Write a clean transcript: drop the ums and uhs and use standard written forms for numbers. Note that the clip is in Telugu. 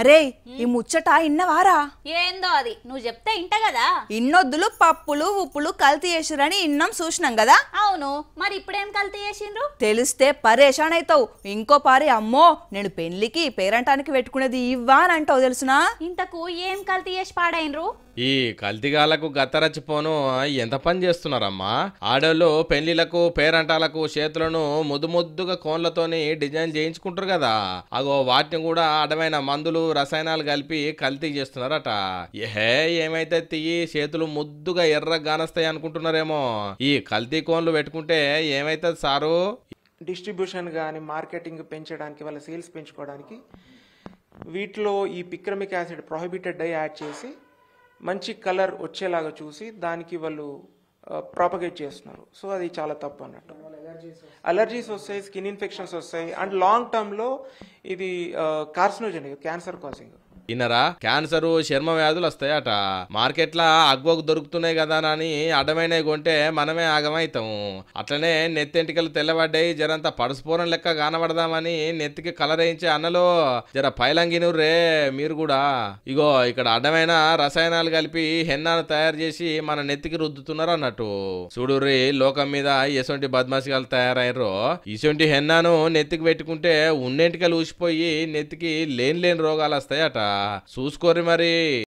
అరే ఈ ముచ్చట ఇన్నవారా? ఏందో అది నువ్వు చెప్తే ఇంట కదా. ఇన్నొద్దులు పప్పులు ఉప్పులు కల్తీ చేసిరని ఇన్నం చూసినాం కదా. అవును, మరి ఇప్పుడేం కల్తీ చేసిండ్రు? తెలిస్తే పరేషాన్ అవుతావు. ఇంకో పారి అమ్మో నేను పెళ్లికి పేరంటానికి పెట్టుకునేది ఇవ్వా అని అంటావు తెలుసునా. ఇంతకు ఏం కల్తీ చేసి పాడైనరు? ఈ కల్తీగాళ్లకు గత్తరచ్చిపోను ఎంత పని చేస్తున్నారమ్మా. ఆడోళ్ళు పెళ్లిలకు పేరంటాలకు చేతులను ముద్దు ముద్దుగా కోన్లతోని డిజైన్ చేయించుకుంటారు కదా, అగో వాటిని కూడా అడమైన మందులు రసాయనాలు కలిపి కల్తీ చేస్తున్నారట. ఏమైతే తీయి చేతులు ముద్దుగా ఎర్ర గానస్తాయి అనుకుంటున్నారేమో. ఈ కల్తీ కోన్లు పెట్టుకుంటే ఏమైతుంది సారు? డిస్ట్రిబ్యూషన్ కానీ మార్కెటింగ్ పెంచడానికి, వాళ్ళ సేల్స్ పెంచుకోవడానికి వీటిలో ఈ పిక్రమిక్ యాసిడ్ ప్రొహిబిటెడ్ డై యాడ్ చేసి మంచి కలర్ వచ్చేలాగా చూసి దానికి వాళ్ళు ప్రాపగేట్ చేస్తున్నారు. సో అది చాలా తప్పు అన్నట్టు. అలర్జీస్ వస్తాయి, స్కిన్ ఇన్ఫెక్షన్స్ వస్తాయి, అండ్ లాంగ్ టర్మ్లో ఇది కార్సినోజెనిక్, క్యాన్సర్ కాజింగ్. ఇన్నరా క్యాన్సరు చర్మ వ్యాధులు వస్తాయట. మార్కెట్లో అగ్వకు దొరుకుతున్నాయి కదా అని అడ్డమైనవి కొంటే మనమే ఆగమవుతాము. అట్లనే నెత్తెంటికలు తెల్లబడ్డాయి, జరంతా పడుసుపోరం లెక్క కానబడదామని నెత్తికి కలర్ వేయించే అన్నలో జర పైలంగినుర్రే మీరు కూడా. ఇగో ఇక్కడ అడ్డమైన రసాయనాలు కలిపి హెన్నాను తయారు చేసి మన నెత్తికి రుద్దుతున్నారు అన్నట్టు. చూడుర్రి లోకం మీద ఎసొంటి బద్మాసిగాలు తయారయ్యారో. ఇసొంటి హెన్నాను నెత్తికి పెట్టుకుంటే ఉన్నెంటికలు ఊసిపోయి నెత్తికి లేని రోగాలు వస్తాయట. చూసుకోర్రి మరి.